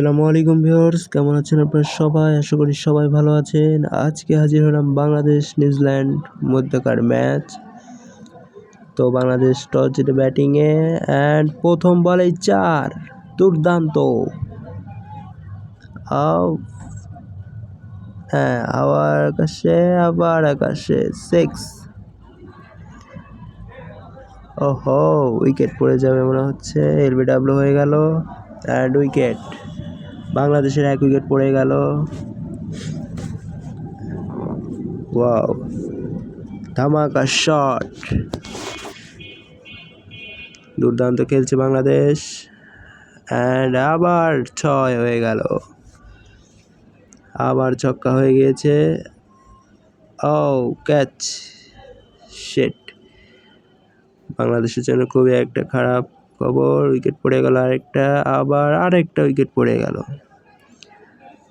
আসসালামু আলাইকুম ভিউয়ার্স, কেমন আছেন আপনারা সবাই? আশা করি সবাই ভালো আছেন। আজকে হাজির হলাম বাংলাদেশ নিউজিল্যান্ড মধ্যকার ম্যাচ। তো বাংলাদেশ টস জিতে ব্যাটিংয়ে অ্যান্ড প্রথম বলেই 4, দুর্দান্ত। আবার আকাশে 6। ওহো, উইকেট পড়ে যাবে মনে হচ্ছে। এলবিডব্লিউ হয়ে গেল অ্যান্ড উইকেট। বাংলাদেশের 1 উইকেট পড়ে গেল। ওয়াও, ধামাকা শট। দুর্দান্ত খেলছে বাংলাদেশ অ্যান্ড আবার 6 হয়ে গেল। আবার ছক্কা হয়ে গিয়েছে। ক্যাচ। শিট। বাংলাদেশের জন্য খুবই একটা খারাপ খবর। উইকেট পড়ে গেল আরেকটা, আবার আরেকটা উইকেট পড়ে গেল।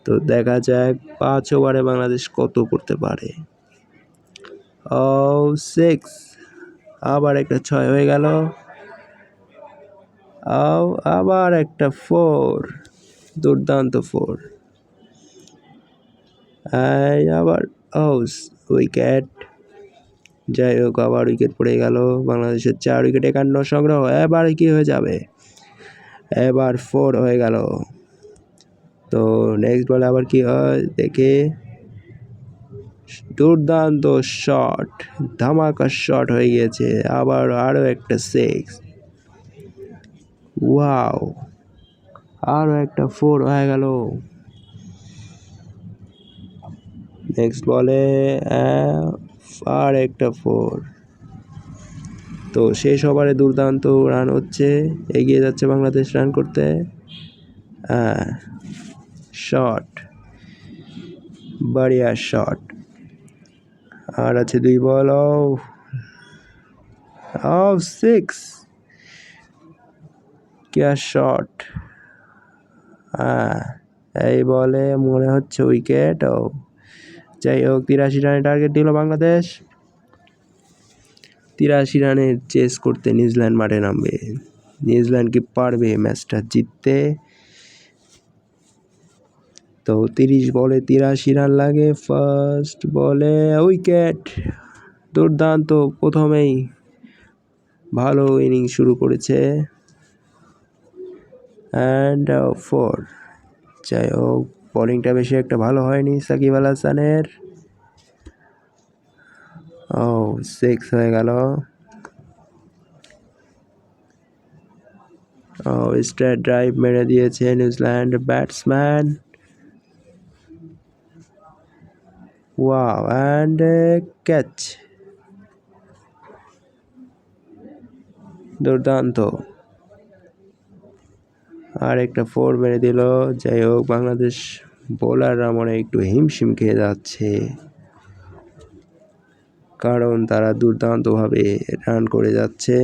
তো দেখা যাক 5 ওভারে বাংলাদেশ কত করতে পারে। 6। আবার একটা 6 হয়ে গেল। আবার একটা 4, দুর্দান্ত 4। আবার উইকেট। যাই হোক, আবার উইকেট পড়ে গেল। বাংলাদেশের 4 উইকেট 51 সংগ্রহ। এবার কি হয়ে যাবে? এবার 4 হয়ে গেল। তো নেক্সট বলে আবার কি হয় দেখে। দুর্দান্ত শট, ধামাকা শট হয়ে গিয়েছে। আবার আরো একটা 6। ওয়াও, আরো একটা 4 হয়ে গেল। নেক্সট বলে আর একটা 4। তো শেষ ওভারে দুর্দান্ত রান হচ্ছে, এগিয়ে যাচ্ছে বাংলাদেশ রান করতে। শট, বাড়িয়া শট। আর আছে 2 বল। 6। क्या শট। এই বলে মনে হচ্ছে উইকেট। যাই হোক, 83 রানের টার্গেট দিল বাংলাদেশ। 83 রানের চেস করতে নিউজিল্যান্ড মাঠে নামবে। নিউজিল্যান্ড কি পারবে ম্যাচটা জিততে? তো 30 বলে 83 রান লাগে। ফার্স্ট বলে উইকেট। দুর্দান্ত, প্রথমেই ভালো ইনিংস শুরু করেছে। অ্যান্ড 4। যাই হোক, বোলিংটা বেশি একটা ভালো হয়নি সাকিব আল হাসানের। 6 হয়ে গেল। স্ট্রেট ড্রাইভ মেরে দিয়েছে New Zealand batsman. Wow, and catch. দুর্দান্ত। আর একটা 4 মেরে দিল। যাই হোক, বাংলাদেশ বোলাররা মনে একটু হিমশিম খেয়ে যাচ্ছে, কারণ তারা দুর্দান্তভাবে রান করে যাচ্ছে।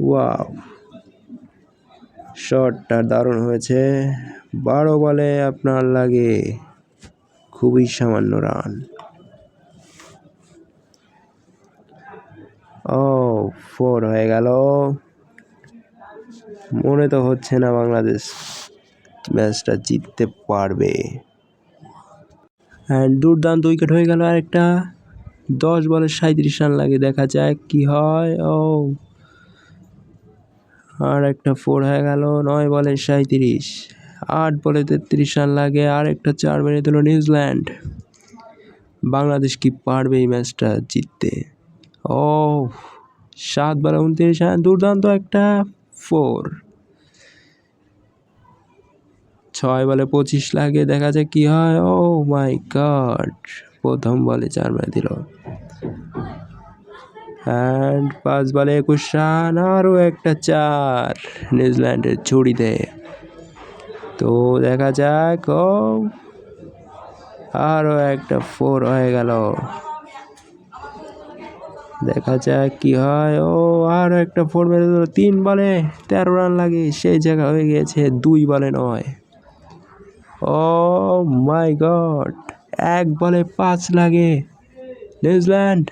ওয়াও, শটটা দারুণ হয়েছে। 12 বলে আপনার লাগে খুবই সামান্য রান। 4 হয়ে গেল। মনে তো হচ্ছে না বাংলাদেশ ম্যাচটা জিততে পারবে। অ্যান্ড দুর্দান্ত উইকেট হয়ে গেল আরেকটা। 10 বলে 37 রান লাগে, দেখা যাক কি হয়। আর একটা 4 হয়ে গেল। 9 বলে 37। 8 বলে 33 রান লাগে, আর একটা 4 মেরে দিল নিউজিল্যান্ড। বাংলাদেশ কি পারবে এই ম্যাচটা জিততে? 7 বলে 29 রান, দুর্দান্ত একটা 4। 6 বলে 25 লাগে, দেখা যাক কি হয়। মাই গড, প্রথম বলে 4 মেরে দিল। অ্যান্ড 5 বলে 21 রান, আরও একটা 4 নিউজিল্যান্ডের ঝুড়িতে। তো দেখা যাক। আরও একটা 4 হয়ে গেল। দেখা যাক কি হয়। আরও একটা 4 মেরে দিল। 3 বলে 13 রান লাগে, সেই জায়গা হয়ে গিয়েছে 2 বলে 9। মাই গড, 1 বলে 5 লাগে New Zealand.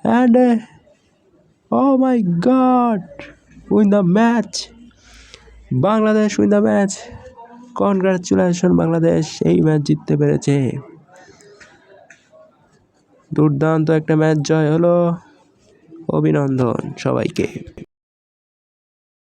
And oh my god, win the match. Bangladesh win the match. Congratulation, Bangladesh এই ম্যাচ জিততে পেরেছে। দুর্দান্ত একটা ম্যাচ জয় হলো, অভিনন্দন সবাইকে।